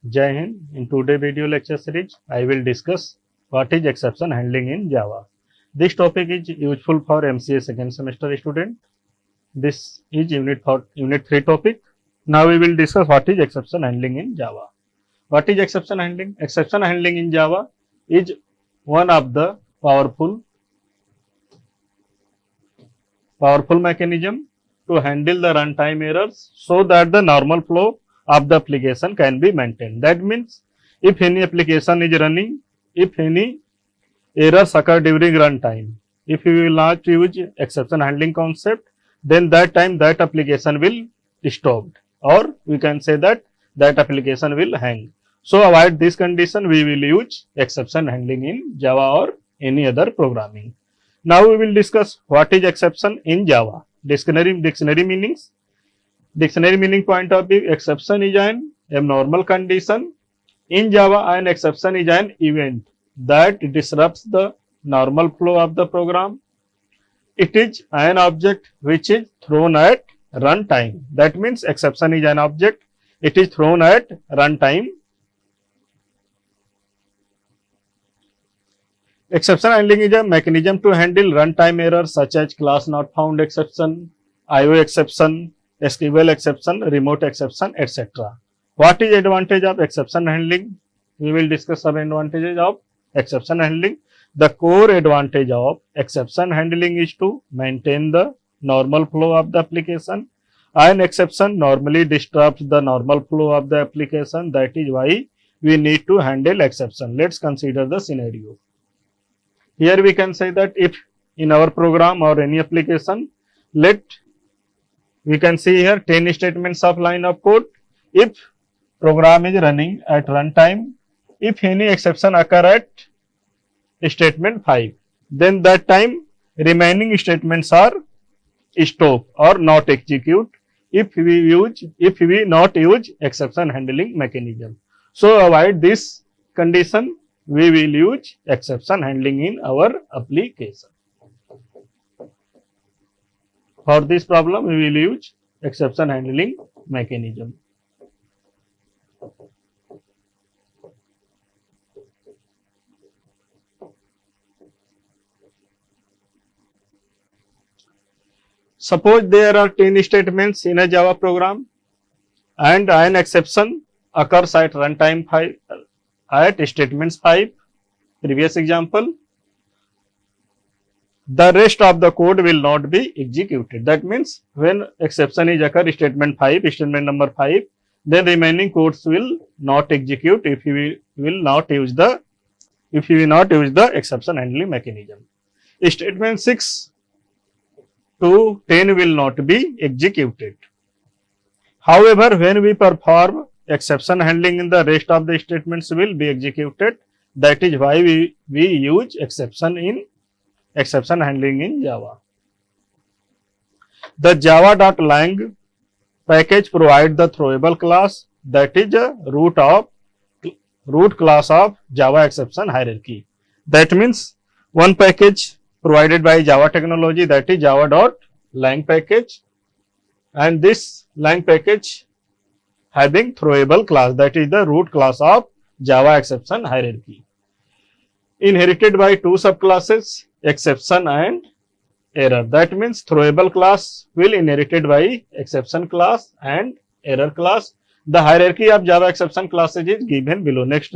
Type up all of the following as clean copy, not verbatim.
Jai Hind. In today's video lecture series, I will discuss what is exception handling in Java. This topic is useful for MCA second semester student. This is unit 3 topic. Now we will discuss what is exception handling in Java. What is exception handling? Exception handling in Java is one of the powerful mechanism to handle the runtime errors so that the normal flow of the application can be maintained. That means if any application is running, if any errors occur during runtime, if you will not use exception handling concept, then that time that application will stopped, or we can say that application will hang. So avoid this condition, we will use exception handling in Java or any other programming. Now we will discuss what is exception in Java. Dictionary meanings. Dictionary meaning point of view, exception is an abnormal condition. In Java, an exception is an event that disrupts the normal flow of the program. It is an object which is thrown at runtime. That means exception is an object. It is thrown at runtime. Exception handling is a mechanism to handle runtime errors such as class not found exception, IO exception, SQL exception, remote exception, etc. What is advantage of exception handling? We will discuss some advantages of exception handling. The core advantage of exception handling is to maintain the normal flow of the application. An exception normally disrupts the normal flow of the application. That is why we need to handle exception. Let's consider the scenario. Here we can say that if in our program or any application, we can see here 10 statements of line of code. If program is running at runtime, if any exception occur at statement 5, then that time remaining statements are stop or not execute if we not use exception handling mechanism. So avoid this condition, we will use exception handling in our application. For this problem, we will use exception handling mechanism. Suppose there are 10 statements in a Java program and an exception occurs at runtime 5 at statements 5. Previous example, the rest of the code will not be executed. That means when exception is occur statement number 5, then remaining codes will not execute if we will not use the exception handling mechanism. Statement 6 to 10 will not be executed. However, when we perform exception handling in the rest of the statements will be executed. That is why we use exception handling in Java. The java.lang package provides the throwable class that is a root class of Java exception hierarchy. That means one package provided by Java technology, that is java.lang package, and this lang package having throwable class, that is the root class of Java exception hierarchy, inherited by two subclasses, exception and error. That means throwable class will inherited by exception class and error class. The hierarchy of Java exception classes is given below. Next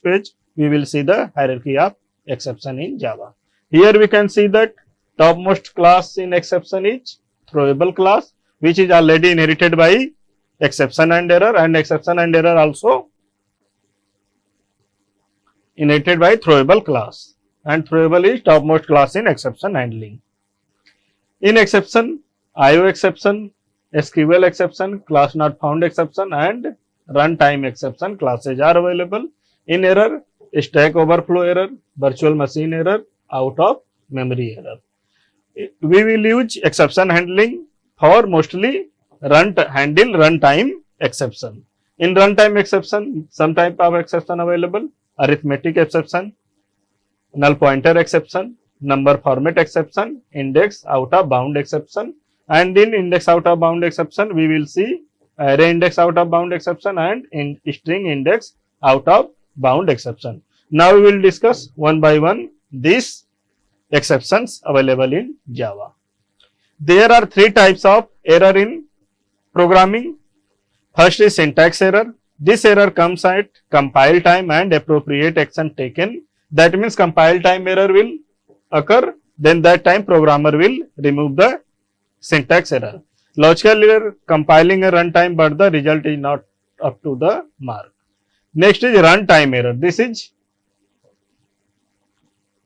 page we will see the hierarchy of exception in Java. Here we can see that topmost class in exception is throwable class, which is already inherited by exception and error also inherited by throwable class, and throwable is topmost class in exception handling. In exception, IO exception, SQL exception, class not found exception and runtime exception classes are available. In error, stack overflow error, virtual machine error, out of memory error. We will use exception handling for mostly handle runtime exception. In runtime exception, some type of exception available: arithmetic exception, null pointer exception, number format exception, index out of bound exception, and in index out of bound exception we will see array index out of bound exception and string index out of bound exception. Now we will discuss one by one these exceptions available in Java. There are three types of error in programming. First is syntax error. This error comes at compile time and appropriate action taken. That means compile time error will occur, then that time programmer will remove the syntax error. Logical error, compiling a runtime but the result is not up to the mark. Next is runtime error. This is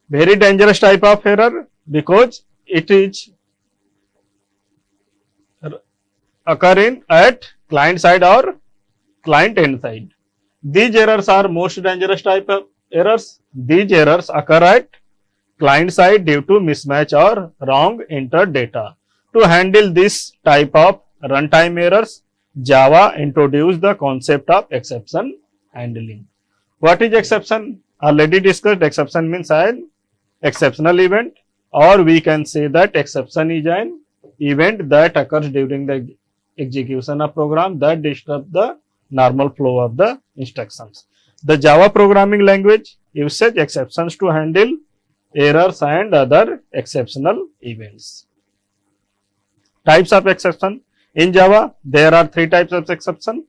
very dangerous type of error because it is occurring at client side or client end side. These errors are most dangerous type of errors. These errors occur at client side due to mismatch or wrong entered data. To handle this type of runtime errors, Java introduced the concept of exception handling. What is exception? Already discussed. Exception means an exceptional event, or we can say that exception is an event that occurs during the execution of program that disturb the normal flow of the instructions. The Java programming language uses exceptions to handle errors and other exceptional events. Types of exception. In Java, there are three types of exception,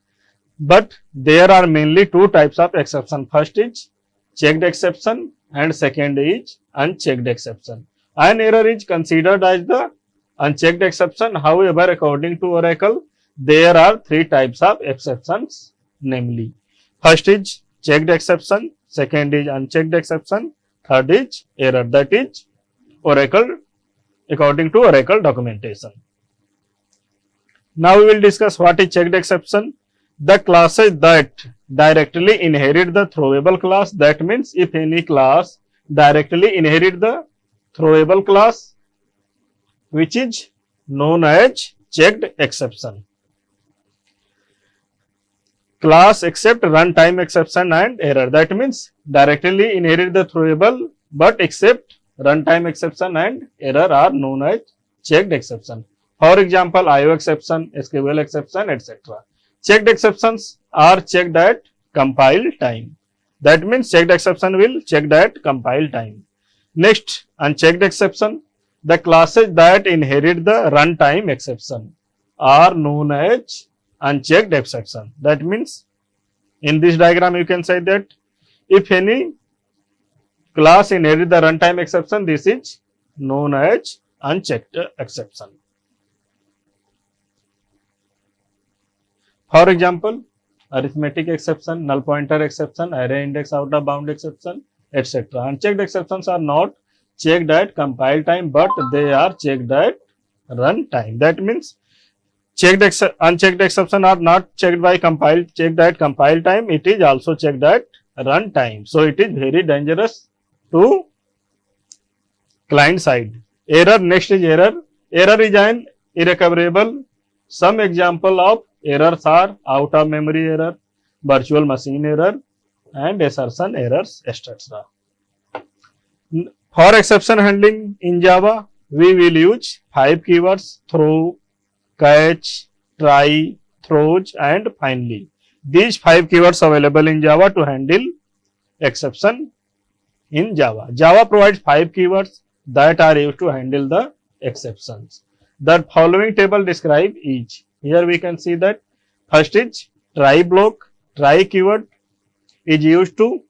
but there are mainly two types of exception. First is checked exception and second is unchecked exception. An error is considered as the unchecked exception. However, according to Oracle, there are three types of exceptions, namely, first is checked exception, second is unchecked exception, third is error. That is Oracle, according to Oracle documentation. Now we will discuss what is checked exception. The classes that directly inherit the throwable class, that means if any class directly inherit the throwable class, which is known as checked exception. Class except runtime exception and error. That means directly inherit the throwable but except runtime exception and error are known as checked exception. For example, IO exception, SQL exception, etc. Checked exceptions are checked at compile time. That means checked exception will check at compile time. Next, unchecked exception. The classes that inherit the runtime exception are known as unchecked exception. That means in this diagram you can say that if any class inherit the runtime exception, this is known as unchecked exception. For example, arithmetic exception, null pointer exception, array index out of bound exception, etc. Unchecked exceptions are not checked at compile time, but they are checked at run time. That means unchecked exception are not checked at compile time. It is also checked at run time. So it is very dangerous to client side. Error. Next is error. Error is an irrecoverable. Some example of errors are out of memory error, virtual machine error, and assertion errors, etc. For exception handling in Java, we will use 5 keywords: throw, catch, try, throws, and finally. These 5 keywords available in Java to handle exception in Java. Java provides 5 keywords that are used to handle the exceptions. The following table describe each. Here we can see that first is try block. Try keyword is used to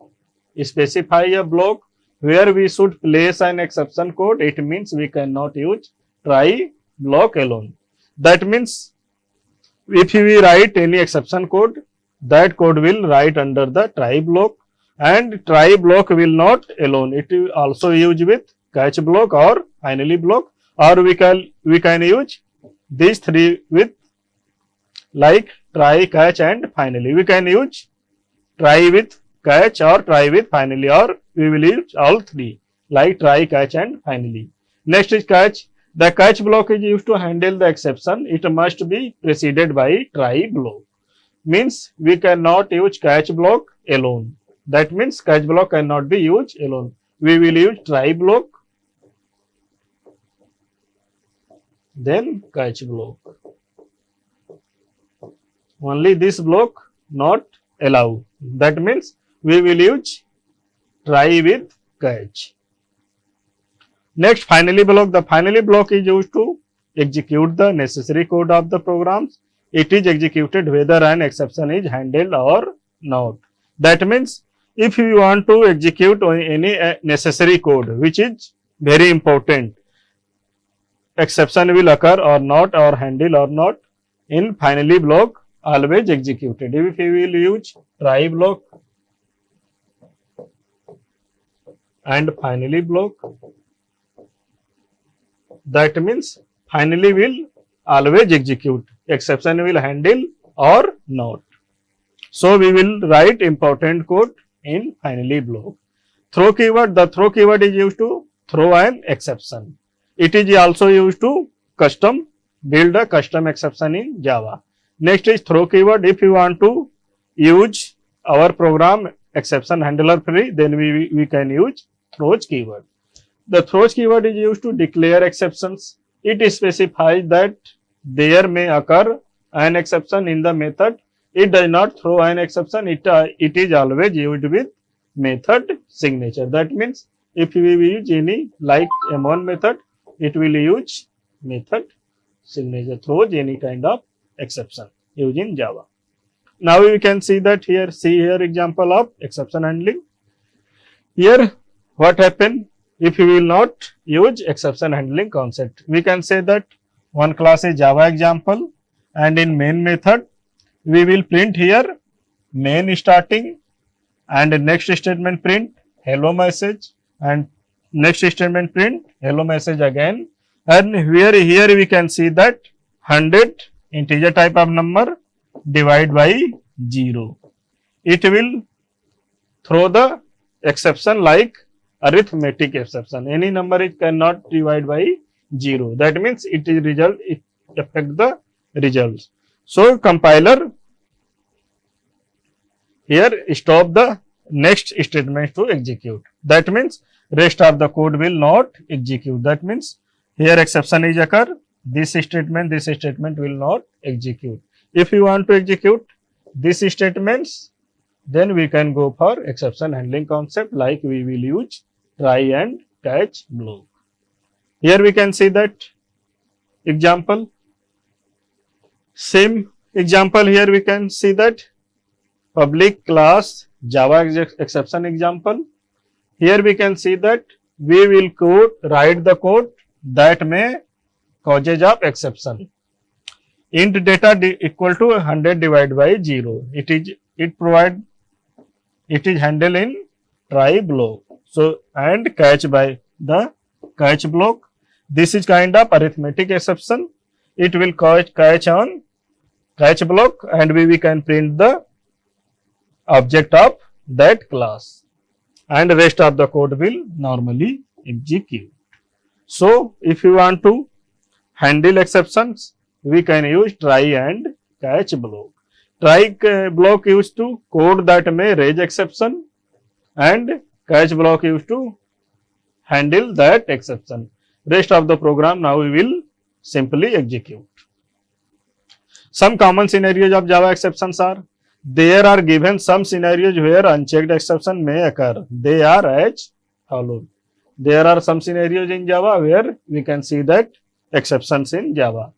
specify a block where we should place an exception code. It means we cannot use try block alone. That means if we write any exception code, that code will write under the try block, and try block will not alone. It will also use with catch block or finally block, or we can use these three with like try, catch, and finally. We can use try with catch or try with finally, or we will use all three like try, catch, and finally. Next is catch. The catch block is used to handle the exception. It must be preceded by try block. Means we cannot use catch block alone. That means catch block cannot be used alone. We will use try block, then catch block. only this block not allow. That means we will use try with catch. Next, finally block. The finally block is used to execute the necessary code of the programs. It is executed whether an exception is handled or not. That means if you want to execute any necessary code, which is very important, exception will occur or not, or handle or not, in finally block always executed. If you will use try block and finally block, that means finally will always execute, exception will handle or not. So we will write important code in finally block. Throw keyword, the throw keyword is used to throw an exception. It is also used to build a custom exception in Java. Next is throw keyword. If you want to use our program exception handler free, then we can use throws keyword. The throws keyword is used to declare exceptions. It specifies that there may occur an exception in the method. It does not throw an exception. It is always used with method signature. That means if we use any like M1 method, it will use method signature, throws any kind of exception using Java. Now we can see that here, see here example of exception handling. Here what happened if we will not use exception handling concept? We can say that one class is Java example, and in main method we will print here main starting, and next statement print hello message, and next statement print hello message again, and here we can see that 100 integer type of number divide by 0. It will throw the exception like arithmetic exception. Any number it cannot divide by 0. That means it affect the results. So compiler here stop the next statement to execute. That means rest of the code will not execute. That means here exception is occur. This statement will not execute. If you want to execute these statements, then we can go for exception handling concept, like we will use try and catch block. Here we can see that example. Same example here we can see that public class Java exception example. Here we can see that we will write the code that may causes of exception. Int data equal to 100 divided by 0. It is handled in try block. So and catch by the catch block. This is kind of arithmetic exception. It will catch on catch block, and we can print the object of that class, and rest of the code will normally execute. So if you want to handle exceptions, we can use try and catch block. Try block used to code that may raise exception, and catch block used to handle that exception. Rest of the program now we will simply execute. Some common scenarios of Java exceptions are: there are given some scenarios where unchecked exception may occur. They are as follows. There are some scenarios in Java where we can see that exceptions in Java.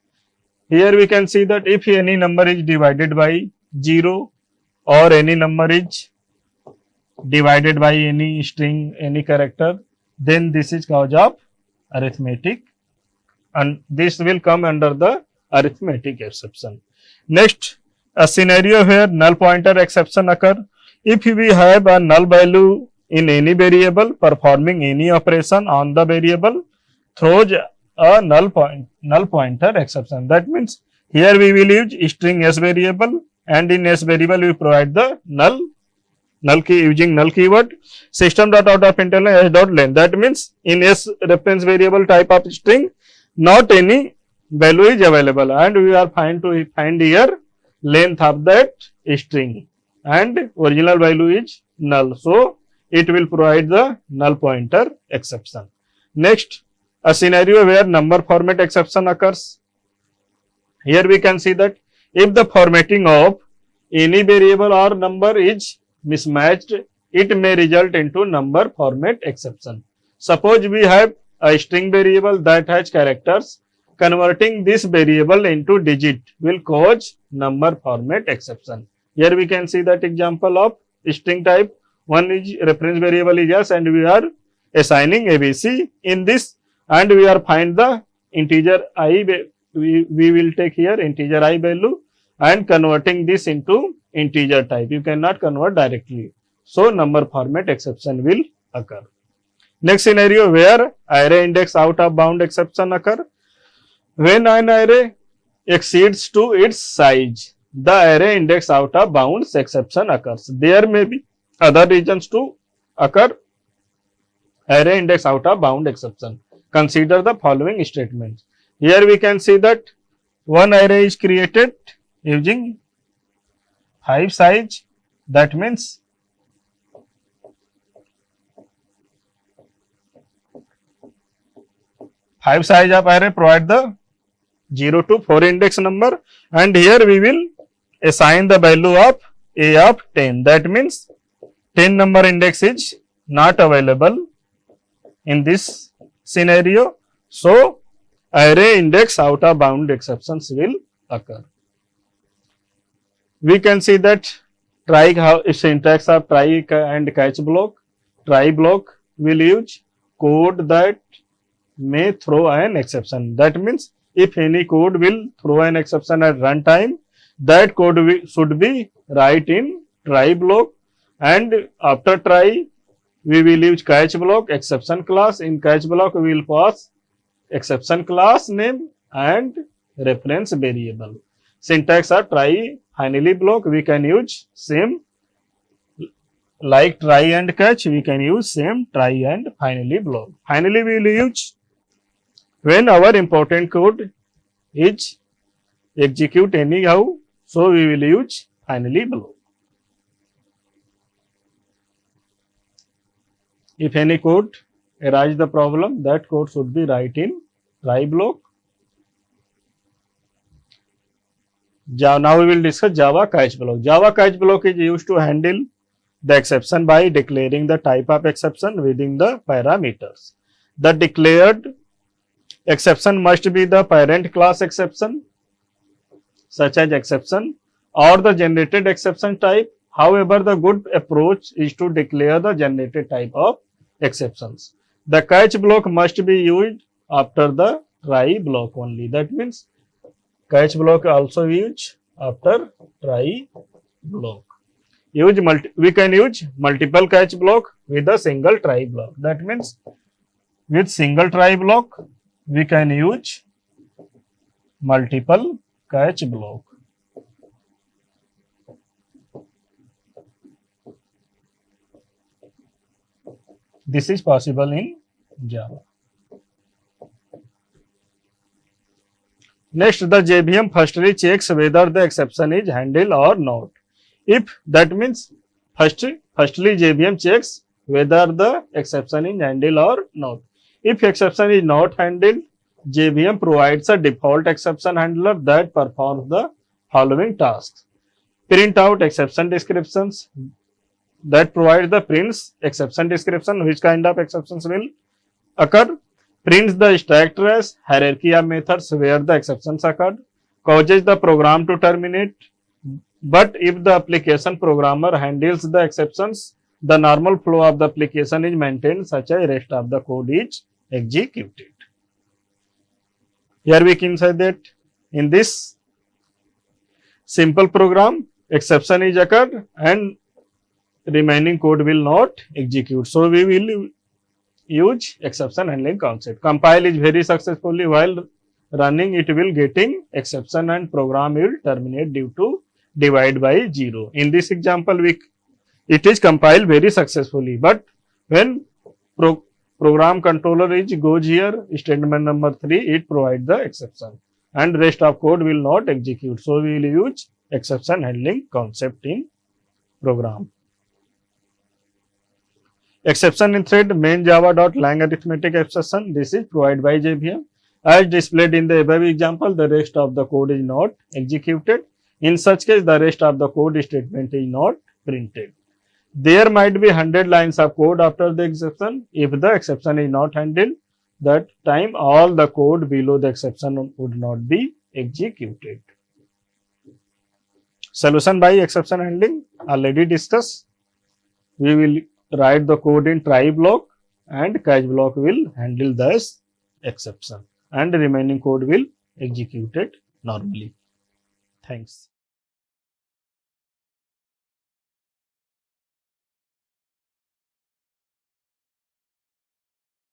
Here we can see that if any number is divided by 0, or any number is divided by any string, any character, then this is cause of arithmetic, and this will come under the arithmetic exception. Next, a scenario where null pointer exception occur. If we have a null value in any variable performing any operation on the variable, throws a null pointer exception. That means here we will use string s variable, and in s variable we provide the null key using null keyword. System.out.println s.len. That means in s reference variable type of string, not any value is available, and we are trying to find here length of that string, and original value is null. So it will provide the null pointer exception. Next, a scenario where number format exception occurs. Here we can see that If the formatting of any variable or number is mismatched, it may result into number format exception. Suppose we have a string variable that has characters. Converting this variable into digit will cause number format exception. Here we can see that example of string type. One is reference variable is yes, and we are assigning ABC in this, and we are find the integer I. We will take here integer I value and converting this into integer type. You cannot convert directly. So number format exception will occur. Next scenario where array index out of bound exception occur. When an array exceeds to its size, the array index out of bounds exception occurs. There may be other reasons to occur array index out of bound exception. Consider the following statements. Here we can see that one array is created using 5 size. That means five size of array provide the 0 to 4 index number, and here we will assign the value of a of 10. That means 10 number index is not available in this scenario. So array index out of bound exceptions will occur. We can see that try syntax of try and catch block. Try block will use code that may throw an exception. That means if any code will throw an exception at runtime, that code should be write in try block, and after try we will use catch block exception class. In catch block we will pass exception class name and reference variable. Syntax of try finally block we can use same like try and catch, we can use same try and finally block. Finally we will use when our important code is execute anyhow, so we will use finally block. If any code arise the problem, that code should be write in try block. Now we will discuss Java catch block. Java catch block is used to handle the exception by declaring the type of exception within the parameters. The declared exception must be the parent class exception, such as exception, or the generated exception type. However, the good approach is to declare the generated type of exceptions. The catch block must be used after the try block only. That means catch block also used after try block. We can use multiple catch block with a single try block. That means with single try block we can use multiple catch block. This is possible in Java. Next, the JVM firstly checks whether the exception is handled or not. If that means firstly JVM checks whether the exception is handled or not. If exception is not handled, JVM provides a default exception handler that performs the following tasks. Print out exception descriptions, that provides the prints exception description, which kind of exceptions will occur. Prints the stack trace, hierarchy of methods where the exceptions occurred. Causes the program to terminate. But if the application programmer handles the exceptions, the normal flow of the application is maintained, such as rest of the code is executed. Here we can say that in this simple program, exception is occurred and remaining code will not execute. So we will use exception handling concept. Compile is very successfully while running, it will getting exception and program will terminate due to divide by 0. In this example, it is compiled very successfully, but when program controller goes here, statement number 3, it provides the exception and rest of code will not execute. So we will use exception handling concept in program. Exception in thread main java.lang arithmetic exception. This is provided by JVM. As displayed in the above example, the rest of the code is not executed. In such case, the rest of the code statement is not printed. There might be 100 lines of code after the exception. If the exception is not handled, that time all the code below the exception would not be executed. Solution by exception handling already discussed. We will write the code in try block and catch block will handle this exception and the remaining code will execute it normally. Thanks.